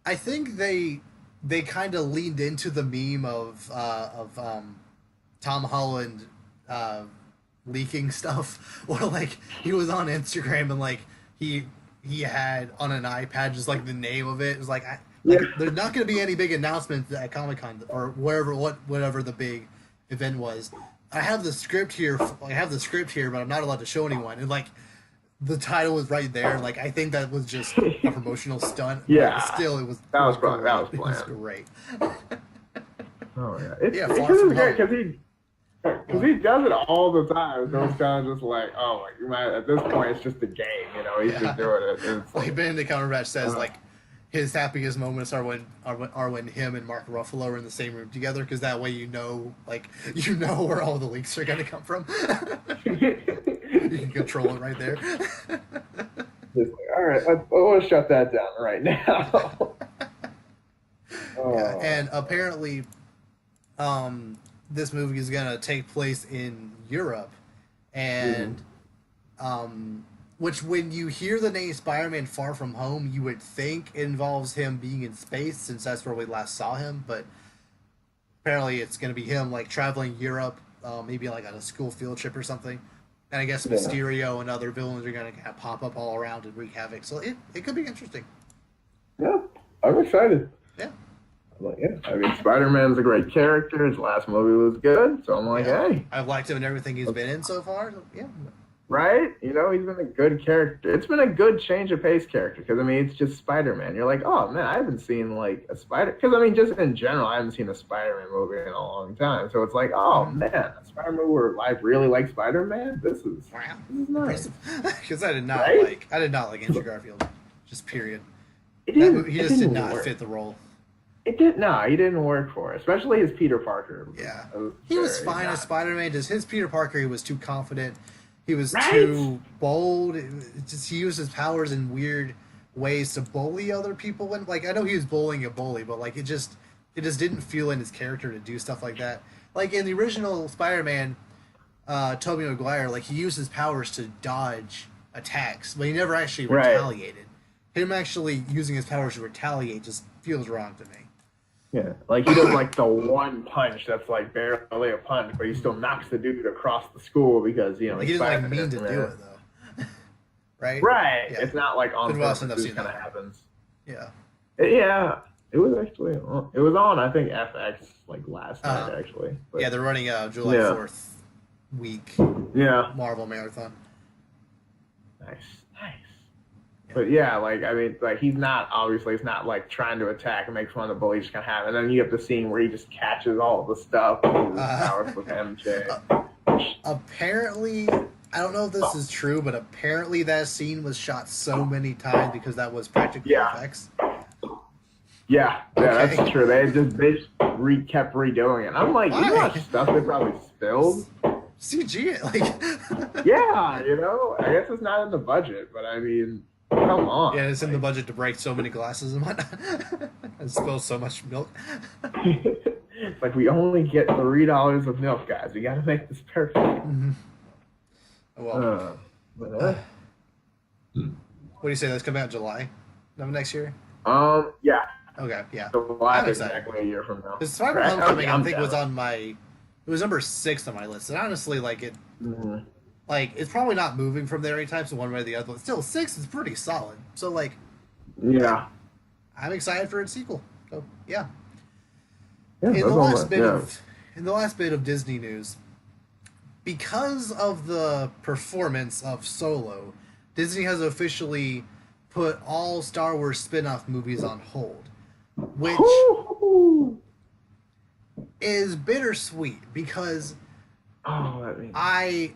I think they kind of leaned into the meme of Tom Holland leaking stuff, or like he was on Instagram and like he had on an iPad just like the name of it. It was like, there's not going to be any big announcements at Comic-Con or whatever the big event was. I have the script here, but I'm not allowed to show anyone. And like the title was right there. Like, I think that was just a promotional stunt. Yeah. But still, it was planned. It was great. Oh yeah, it's great because he does it all the time. So it's kind of just like, oh, at this point, it's just a game. He's just doing it. Like Benedict Cumberbatch says, like his happiest moments are when him and Mark Ruffalo are in the same room together, because that way you know where all the leaks are gonna come from. You can control it right there. All right, let's shut that down right now. Yeah, and apparently, this movie is gonna take place in Europe, and which, when you hear the name Spider-Man Far From Home, you would think it involves him being in space, since that's where we last saw him. But apparently, it's gonna be him like traveling Europe, maybe like on a school field trip or something. And I guess Mysterio and other villains are going to kind of pop up all around and wreak havoc. So it could be interesting. Yeah, I'm excited. Yeah. I mean, Spider-Man's a great character. His last movie was good. So I'm like, hey. I've liked him in everything he's been in so far. So, yeah. Right? He's been a good character. It's been a good change of pace character. Because, I mean, it's just Spider-Man. You're like, oh, man, I haven't seen, like, a Spider... Because, I mean, just in general, I haven't seen a Spider-Man movie in a long time. So it's like, oh, man, a Spider-Man where I really like Spider-Man? This is nice. Because I did not like Andrew Garfield. Just period. He just did not fit the role. He didn't work for it. Especially his Peter Parker. Yeah. He was fine as Spider-Man. Just his Peter Parker, he was too confident. He was too bold. He used his powers in weird ways to bully other people. And like, I know he was bullying a bully, but like it just didn't feel in his character to do stuff like that. Like in the original Spider-Man, Tobey Maguire, like he used his powers to dodge attacks, but he never actually retaliated. Him actually using his powers to retaliate just feels wrong to me. Yeah, like he does like the one punch that's like barely a punch, but he still knocks the dude across the school because he doesn't like mean to do it though. Right? Right. Yeah. It's not like on purpose. It just kind of happens. Yeah. It was actually on I think FX like last night actually. But, they're running July 4th week. Yeah. Marvel Marathon. Nice. But yeah, like I mean, like he's not like trying to attack and make fun of the bully. Just kind of have, and then you have the scene where he just catches all the stuff and powers with MJ. Apparently, I don't know if this is true, but apparently that scene was shot so many times because that was practical effects. Yeah, that's true. They kept redoing it. I'm like, you know how much stuff they probably spilled. CG it, like. Yeah, I guess it's not in the budget, but I mean. Come on. Yeah, it's in the budget to break so many glasses and whatnot. And spill so much milk. It's like, we only get $3 of milk, guys. We got to make this perfect. Mm-hmm. Well, what do you say? That's coming out in July of next year? Yeah. Okay, yeah. So I'm that's excited. exactly a year from now. The Spider-Man Homecoming, I think, down. was on my. It was number 6 on my list, and honestly, like it, Mhm. like it's probably not moving from there anytime, so one way or the other. But still, 6 is pretty solid. So like, Yeah. I'm excited for its sequel. So yeah. Yeah, In that's the all last right. bit Yeah. of in the last bit of Disney news, because of the performance of Solo, Disney has officially put all Star Wars spin-off movies on hold, which Ooh. is bittersweet because Oh, that means. I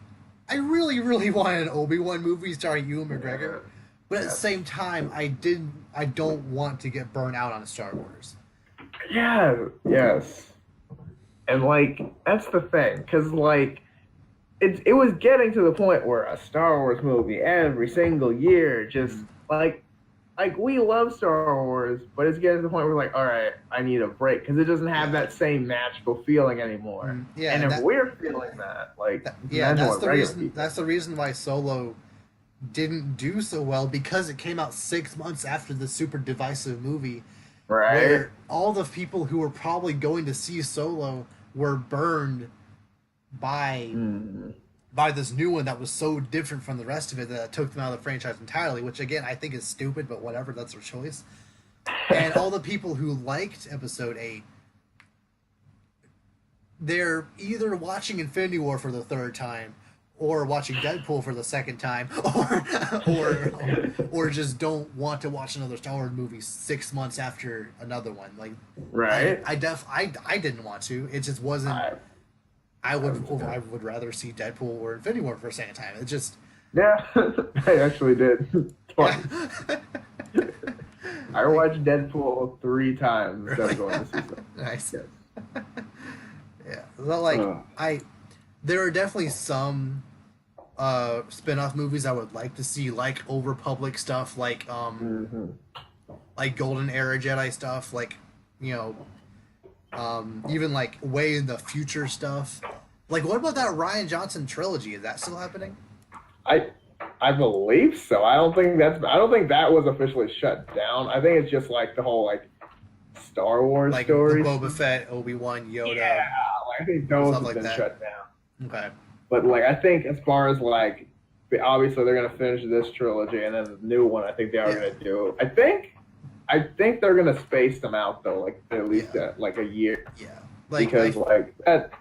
really really wanted an Obi-Wan movie starring Ewan McGregor, but at the Yes. same time I don't want to get burnt out on Star Wars. Yeah. Yes. And like that's the thing, because like it was getting to the point where a Star Wars movie every single year just like we love Star Wars, but it's getting to the point where we're like, all right, I need a break because it doesn't have that same magical feeling anymore. Yeah, and if that, we're feeling that, like, yeah, that's the reason. People. That's the reason why Solo didn't do so well, because it came out 6 months after the super divisive movie, Right? where all the people who were probably going to see Solo were burned by by this new one that was so different from the rest of it that it took them out of the franchise entirely, which again I think is stupid, but whatever, that's their choice. And all the people who liked Episode 8, they're either watching Infinity War for the third time, or watching Deadpool for the second time, or just don't want to watch another Star Wars movie 6 months after another one. Like, Right? I didn't want to. It just wasn't. I would rather see Deadpool or Infinity War for a second time. It just. Yeah, I actually did. Twice. I watched Deadpool 3 times instead of going to see something. Nice. Yes. Yeah, well, like there are definitely some spin-off movies I would like to see, like Old Republic stuff, like like Golden Era Jedi stuff, like, you know, even like way in the future stuff. Like, what about that Rian Johnson trilogy? Is that still happening? I believe so. I don't think that was officially shut down. I think it's just like the whole like Star Wars like stories. The Boba Fett, Obi-Wan, Yoda. Yeah, like I think those have like been that. shut down. Okay. But like I think as far as like obviously they're gonna finish this trilogy and then the new one I think they are gonna do. I think they're gonna space them out though, like at least like a year. Yeah. Like, because like that.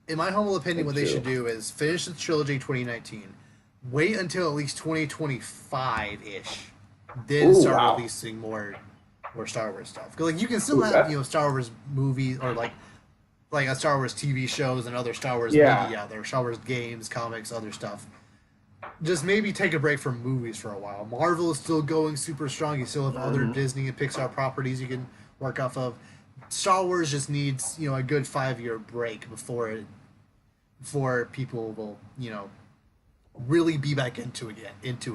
In my humble opinion, what they should do is finish the trilogy 2019, wait until at least 2025-ish, then start releasing more Star Wars stuff. Because like you can still have Star Wars movies or like a Star Wars TV shows and other Star Wars media, there Star Wars games, comics, other stuff. Just maybe take a break from movies for a while. Marvel is still going super strong. You still have other Disney and Pixar properties you can work off of. Star Wars just needs, a good 5-year break before people will, really be back into it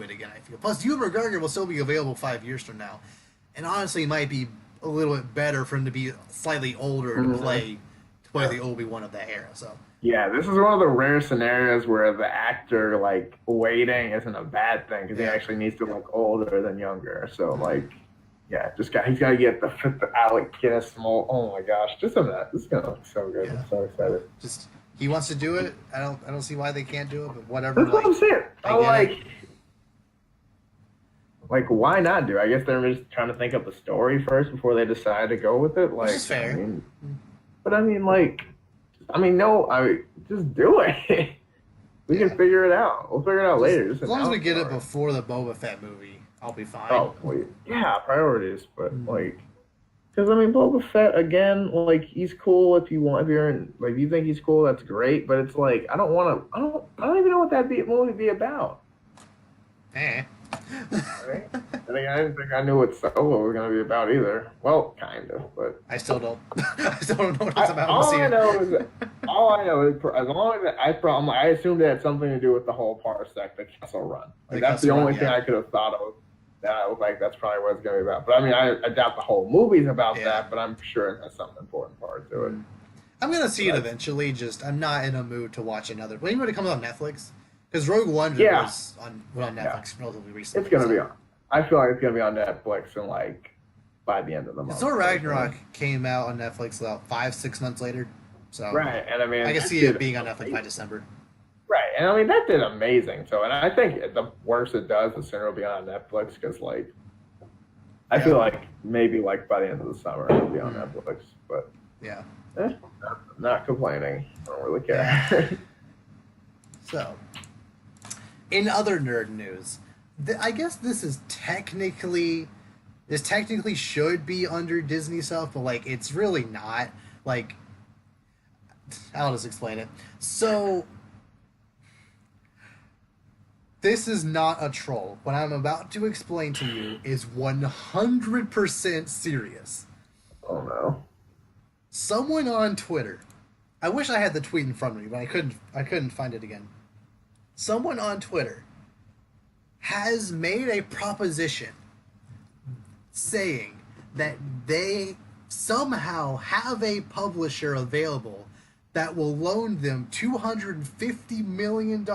again, I feel. Plus, Ewan McGregor will still be available 5 years from now. And honestly, it might be a little bit better for him to be slightly older to play the Obi-Wan of that era. So yeah, this is one of the rare scenarios where the actor like waiting isn't a bad thing because he actually needs to look older than younger. So like, yeah, he's got to get the Alec Guinness mold. Oh my gosh, just on that, this is gonna look so good. Yeah. I'm so excited. Just he wants to do it. I don't see why they can't do it, but whatever. That's what I'm saying. Like, why not do it? I guess they're just trying to think up a story first before they decide to go with it. Like, which is fair. Just do it. We can figure it out. We'll figure it out later. As long as we get it before the Boba Fett movie, I'll be fine. Oh, wait. Yeah, priorities. But, because, Boba Fett, again, like, he's cool if you want. If you think he's cool, that's great. But it's like, I don't even know what that movie would be about. Eh. Right? I didn't think I knew what Solo was going to be about either. Well, kind of, but I still don't. I still don't know what it's about. All I know is as long as I assumed it had something to do with the whole Parsec, the Castle Run. Like, that's the only thing I could have thought of. That I was like, that's probably what it's going to be about. But I doubt the whole movie's about that. But I'm sure it has some important part to it. I'm going to see it eventually. Just I'm not in a mood to watch another. When it comes on Netflix. Because Rogue One was on Netflix relatively recently. It's going to be on. I feel like it's going to be on Netflix in like by the end of the month. Thor Ragnarok came out on Netflix about 5-6 months later. So right, and I mean, I can see it being on Netflix by December. Right, and I mean that did amazing. So, and I think the worse it does, the sooner it'll be on Netflix. Because like, I feel like maybe like by the end of the summer it'll be on Netflix. But yeah, not complaining. I don't really care. Yeah. So, in other nerd news, I guess this technically should be under Disney stuff, but like it's really not. Like, I'll just explain it. So, this is not a troll. What I'm about to explain to you is 100% serious. Oh no. Someone on Twitter, I wish I had the tweet in front of me, but I couldn't find it again. Someone on Twitter has made a proposition saying that they somehow have a publisher available that will loan them $250 million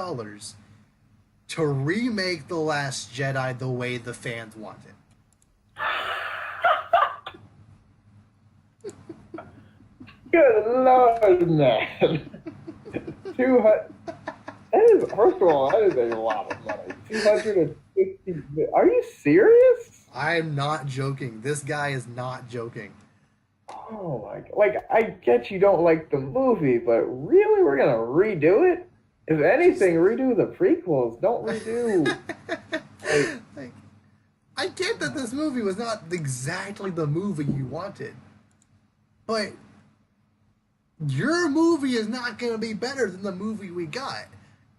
to remake The Last Jedi the way the fans want it. Good Lord, man. 200. That is, first of all, that is a lot of money. 250. Are you serious? I'm not joking. This guy is not joking. Oh my god! Like, I get you don't like the movie, but really, we're gonna redo it? If anything, redo the prequels. Don't redo. Like, I get that this movie was not exactly the movie you wanted, but your movie is not going to be better than the movie we got.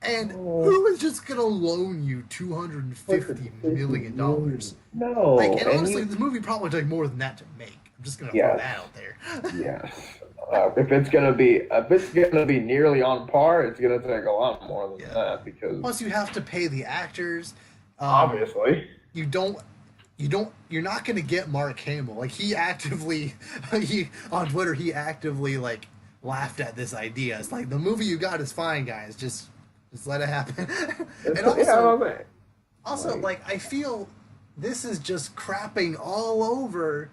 And who is just going to loan you $250 million? No. Like, and honestly, this movie probably took more than that to make. I'm just going to throw that out there. Yes. If it's gonna be nearly on par, it's gonna take a lot more than that because plus you have to pay the actors. Obviously, you're not gonna get Mark Hamill. Like he on Twitter like laughed at this idea. It's like the movie you got is fine, guys. Just let it happen. And also, like I feel this is just crapping all over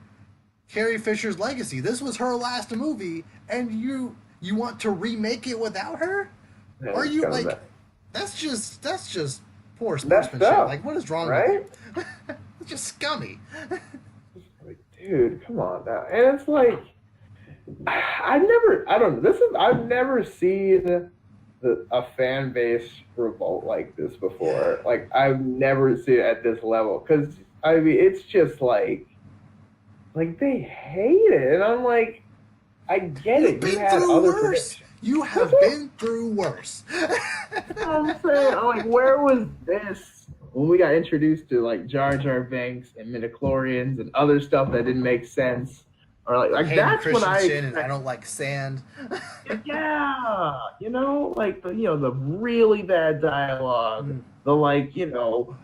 Carrie Fisher's legacy. This was her last movie, and you want to remake it without her? Are you like? That's just poor sportsmanship. Like, what is wrong with you? It's just scummy. Like, dude, come on now. And it's like, I've never seen a fan base revolt like this before. Like, I've never seen it at this level. Because, I mean, it's just like they hate it. And I'm like, I get it. You had other worse. You have been through worse. I'm saying, I'm like, where was this when we got introduced to like Jar Jar Binks and midichlorians and other stuff that didn't make sense? Or like that's when and I don't like sand. Yeah, like the really bad dialogue, the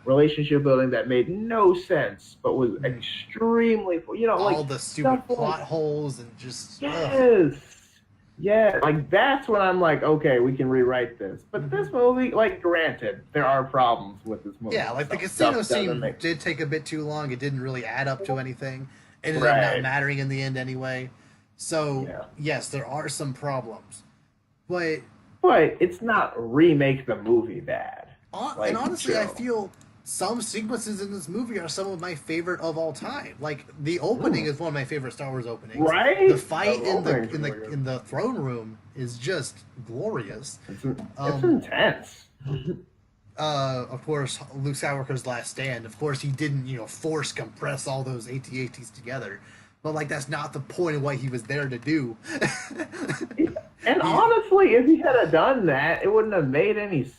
relationship building that made no sense but was extremely all the stupid plot holes and just yeah, like that's when I'm like, okay, we can rewrite this. But this movie, like, granted, there are problems with this movie. Yeah, like the casino scene did take a bit too long. It didn't really add up to anything. It ended up not mattering in the end anyway. So, yes, there are some problems. But it's not remake the movie bad. And honestly, I feel some sequences in this movie are some of my favorite of all time. Like the opening is one of my favorite Star Wars openings. Right? The fight in the throne room is just glorious. It's intense. Of course, Luke Skywalker's last stand. Of course, he didn't force compress all those AT-ATs together. But like that's not the point of what he was there to do. And honestly, if he had done that, it wouldn't have made any sense.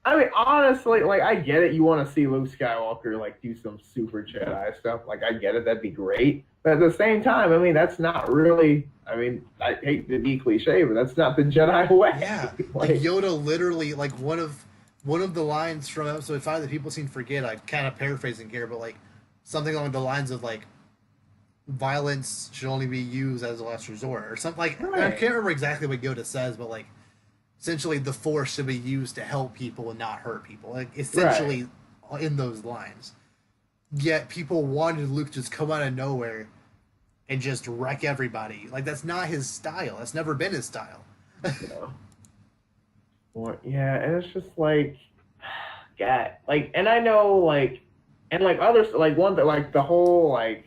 I mean, honestly, like, I get it. You want to see Luke Skywalker, like, do some super Jedi stuff. Like, I get it. That'd be great. But at the same time, I mean, that's not really, I mean, I hate to be cliche, but that's not the Jedi way. Yeah. Like Yoda literally, like, one of the lines from Episode 5 that people seem to forget, I'm kind of paraphrasing here, but, like, something along the lines of, like, violence should only be used as a last resort. Or something, like, I can't remember exactly what Yoda says, but, like, essentially, the Force should be used to help people and not hurt people. Like, essentially, in those lines. yet people wanted Luke to just come out of nowhere and just wreck everybody. Like, that's not his style. That's never been his style. Yeah. Well, yeah, and it's just like, God, like, and I know, like, and like others, like one that, like the whole, like,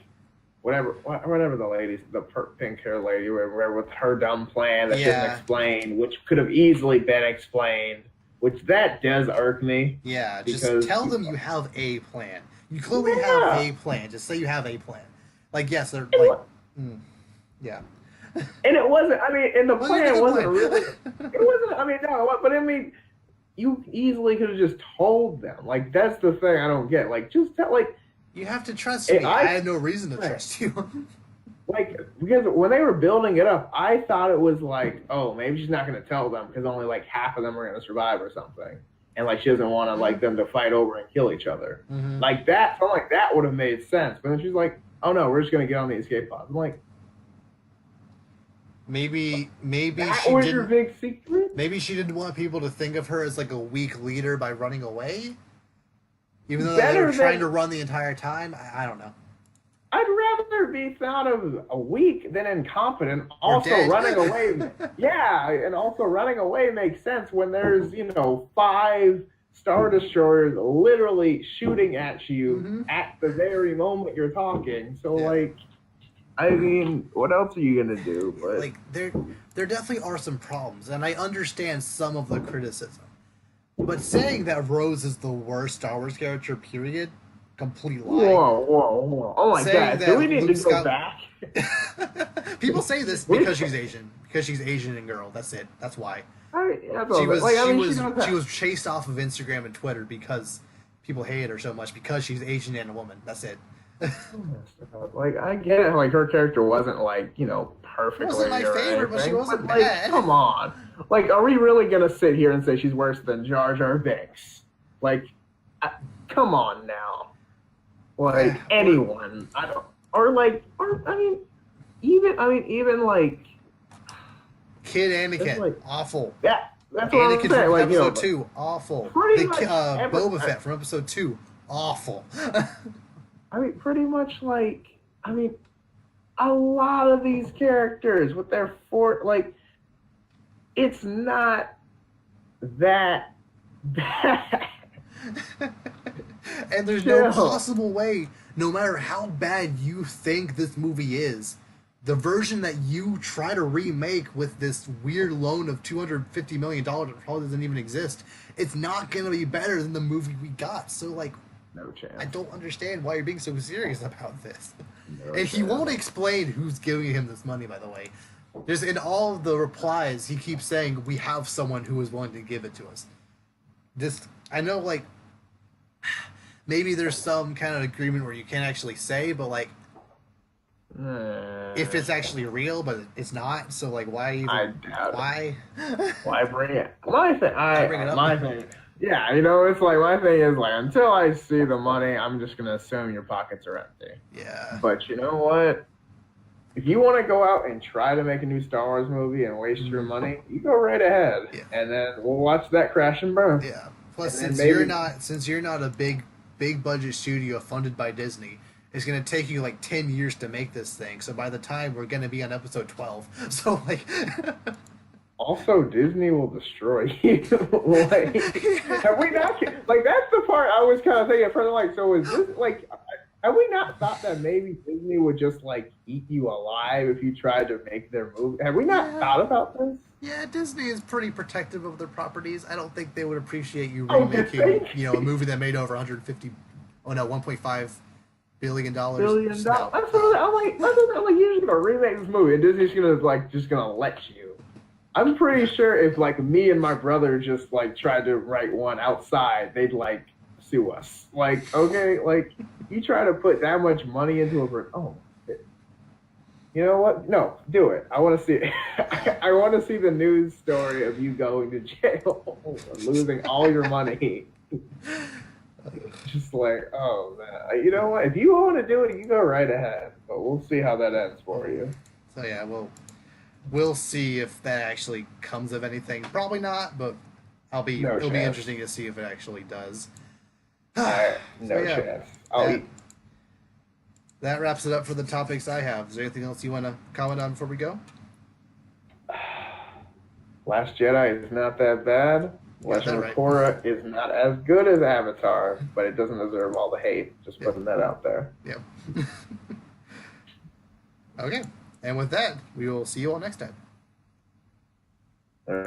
whatever the lady, the pink hair lady, whatever, with her dumb plan that didn't explain, which could have easily been explained, which that does irk me. Yeah, just tell them you have a plan. You clearly have a plan. Just say you have a plan. Like, yes, they're like, yeah. And it wasn't, I mean, and the plan wasn't really, it wasn't, I mean, no, but I mean, you easily could have just told them. Like, that's the thing I don't get. Like, just tell, like, you have to trust me. I had no reason to trust you. Like, because when they were building it up, I thought it was like, oh, maybe she's not going to tell them because only like half of them are going to survive or something. And like, she doesn't want to like them to fight over and kill each other. Mm-hmm. Like that, something like that would have made sense. But then she's like, oh no, we're just going to get on the escape pods. I'm like, maybe that she was didn't, your big secret? Maybe she didn't want people to think of her as like a weak leader by running away. Even though they were trying to run the entire time. I don't know. I'd rather be thought of a weak than incompetent. Also running away. Yeah, and also running away makes sense when there's, 5 Star Destroyers literally shooting at you at the very moment you're talking. So, like, I mean, what else are you going to do? But like, there definitely are some problems, and I understand some of the criticism. But saying that Rose is the worst Star Wars character, period, complete lie. Whoa. Oh my God. Do we need to go back? People say this because she's Asian. Because she's Asian and girl. That's it. That's why. She was chased off of Instagram and Twitter because people hated her so much because she's Asian and a woman. That's it. Like, I get it. Like, her character wasn't, like, perfectly. Wasn't my favorite, but she wasn't bad. Come on. Like, are we really going to sit here and say she's worse than Jar Jar Binks? Like, come on now. Like, anyone. Even like Kid Anakin, like, awful. Yeah, that's what Anakin I'm saying. From episode 2, awful. Boba Fett from episode 2, awful. Pretty much like, a lot of these characters with their it's not that bad. And there's no possible way, no matter how bad you think this movie is, the version that you try to remake with this weird loan of $250 million that probably doesn't even exist, it's not going to be better than the movie we got. So, like, no chance. I don't understand why you're being so serious about this. And he won't explain who's giving him this money, by the way. There's in all of the replies, he keeps saying, we have someone who is willing to give it to us. I know, like, maybe there's some kind of agreement where you can't actually say, but, like, if it's actually real, but it's not, so, like, why even... I doubt why? Why bring it? My thing... Yeah, it's like, my thing is, like, until I see the money, I'm just going to assume your pockets are empty. Yeah. But you know what? If you want to go out and try to make a new Star Wars movie and waste your money, you go right ahead. Yeah. And then we'll watch that crash and burn. Yeah. Plus, since you're not a big budget studio funded by Disney, it's going to take you like 10 years to make this thing. So by the time we're going to be on episode 12. So, like... Also, Disney will destroy you. Like, have we not? Like, that's the part I was kind of thinking. Like, so is this like? Have we not thought that maybe Disney would just like eat you alive if you tried to make their movie? Have we not thought about this? Yeah, Disney is pretty protective of their properties. I don't think they would appreciate you remaking, a movie that made over 1.5 billion dollars. That's what I'm like. You're just gonna remake this movie, and Disney's just gonna let you. I'm pretty sure if, like, me and my brother just, like, tried to write one outside, they'd, like, sue us. Like, okay, like, you try to put that much money into you know what? No, do it. I want to see it. I want to see the news story of you going to jail and losing all your money. Just like, oh, man. You know what? If you want to do it, you go right ahead. But we'll see how that ends for you. So, yeah, we'll see if that actually comes of anything. Probably not, but it'll be interesting to see if it actually does. No chance. that wraps it up for the topics I have. Is there anything else you want to comment on before we go? Last Jedi is not that bad. Legend of Korra is not as good as Avatar, but it doesn't deserve all the hate. Just putting that out there. Yep. Okay. And with that, we will see you all next time. All right.